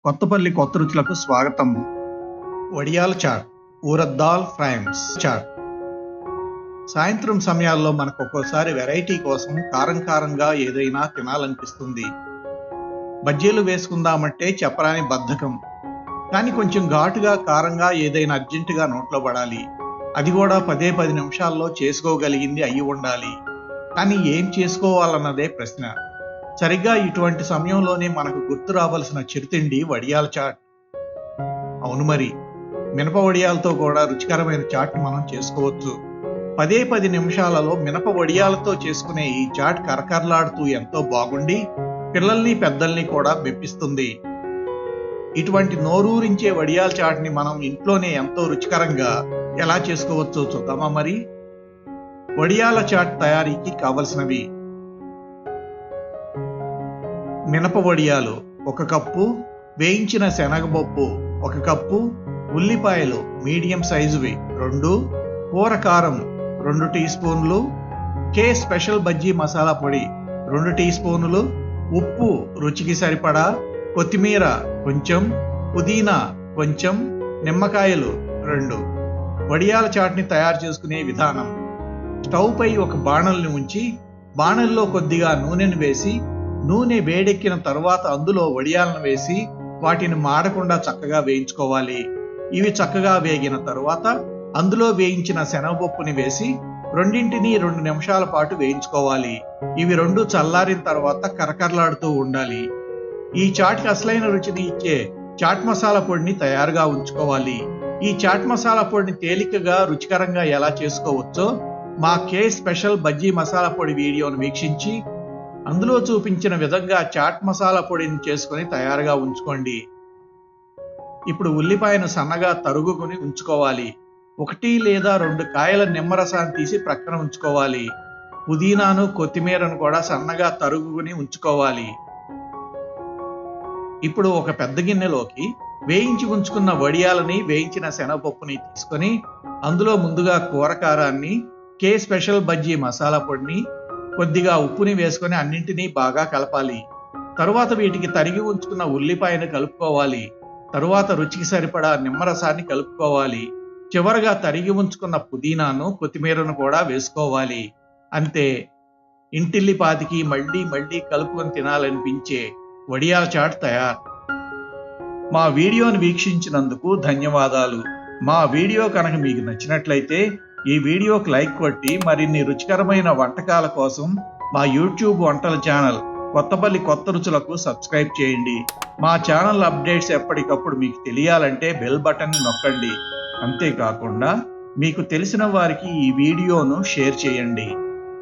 కొత్తపల్లి కొత్త రుచులకు స్వాగతం. వడియాల chat, ఊరద్దాల్ fryums chat. సాయంత్రం సమయాల్లో మనకు ఒక్కోసారి వెరైటీ కోసం కారంగా ఏదైనా తినాలనిపిస్తుంది. బజ్జీలు వేసుకుందామంటే చెప్పరాని బద్ధకం. కానీ కొంచెం ఘాటుగా కారంగా ఏదైనా అర్జెంటుగా నోట్లో పడాలి. అది కూడా 10 నిమిషాల్లో చేసుకోగలిగింది అయి ఉండాలి. కానీ ఏం చేసుకోవాలన్నదే ప్రశ్న. సరిగ్గా ఇటువంటి సమయంలోనే మనకు గుర్తు రావాల్సిన చిరుతిండి వడియాల చాట్. అవును మరి, మినప వడియాలతో కూడా రుచికరమైన చాట్ మనం చేసుకోవచ్చు. 10 నిమిషాలలో మినప వడియాలతో చేసుకునే ఈ చాట్ కరకరలాడుతూ ఎంతో బాగుండి పిల్లల్ని పెద్దల్ని కూడా మెప్పిస్తుంది. ఇటువంటి నోరూరించే వడియాల చాట్ని మనం ఇంట్లోనే ఎంతో రుచికరంగా ఎలా చేసుకోవచ్చో చూద్దామా మరి. వడియాల చాట్ తయారీకి కావలసినవి: మినప వడియాలు 1 కప్పు, వేయించిన శనగపప్పు 1 కప్పు, ఉల్లిపాయలు మీడియం సైజువి 2, కూర కారం 2 టీ స్పూన్లు, కే స్పెషల్ బజ్జీ మసాలా పొడి 2 టీ స్పూన్లు, ఉప్పు రుచికి సరిపడా, కొత్తిమీర కొంచెం, పుదీనా కొంచెం, నిమ్మకాయలు 2. వడియాల చాట్ని తయారు చేసుకునే విధానం: స్టవ్ పై ఒక బాణల్ని ఉంచి బాణల్లో కొద్దిగా నూనెను వేసి, నూనె వేడెక్కిన తరువాత అందులో వడియాలను వేసి వాటిని మాడకుండా చక్కగా వేయించుకోవాలి. ఇవి చక్కగా వేగిన తరువాత అందులో వేయించిన శనగపప్పుని వేసి రెండింటినీ 2 నిమిషాల పాటు వేయించుకోవాలి. ఇవి 2 చల్లారిన తర్వాత కరకరలాడుతూ ఉండాలి. ఈ చాట్కి అసలైన రుచిని ఇచ్చే చాట్ మసాలా పొడిని తయారుగా ఉంచుకోవాలి. ఈ చాట్ మసాలా పొడిని తేలికగా రుచికరంగా ఎలా చేసుకోవచ్చో మా కే స్పెషల్ బజ్జీ మసాలా పొడి వీడియోను వీక్షించి అందులో చూపించిన విధంగా చాట్ మసాలా పొడిని చేసుకుని తయారుగా ఉంచుకోండి. ఇప్పుడు ఉల్లిపాయను సన్నగా తరుగుకుని ఉంచుకోవాలి. 1 లేదా 2 కాయల నిమ్మరసాన్ని తీసి ప్రక్కన ఉంచుకోవాలి. పుదీనాను కొత్తిమీరను కూడా సన్నగా తరుగుకుని ఉంచుకోవాలి. ఇప్పుడు ఒక పెద్ద గిన్నెలోకి వేయించి ఉంచుకున్న వడియాలని, వేయించిన శనగపప్పుని తీసుకొని అందులో ముందుగా కూరకారాన్ని, కే స్పెషల్ బజ్జీ మసాలా పొడిని, కొద్దిగా ఉప్పుని వేసుకొని అన్నింటినీ బాగా కలపాలి. తరువాత వీటికి తరిగి ఉంచుకున్న ఉల్లిపాయను కలుపుకోవాలి. తరువాత రుచికి సరిపడా నిమ్మరసాన్ని కలుపుకోవాలి. చివరగా తరిగి ఉంచుకున్న పుదీనాను, కొత్తిమీరను కూడా వేసుకోవాలి. అంతే, ఇంటిల్లిపాతికి మళ్ళీ కలుపుకొని తినాలనిపించే వడియాల చాట్ తయారు. మా వీడియోను వీక్షించినందుకు ధన్యవాదాలు. మా వీడియో కనుక మీకు నచ్చినట్లయితే ఈ వీడియోకి లైక్ కొట్టి మరిన్ని రుచికరమైన వంటకాల కోసం మా యూట్యూబ్ వంటల ఛానల్ కొత్తపల్లి కొత్త రుచులకు సబ్స్క్రైబ్ చేయండి. మా ఛానల్ అప్డేట్స్ ఎప్పటికప్పుడు మీకు తెలియాలంటే బెల్ బటన్ నొక్కండి. అంతేకాకుండా మీకు తెలిసిన వారికి ఈ వీడియోను షేర్ చేయండి.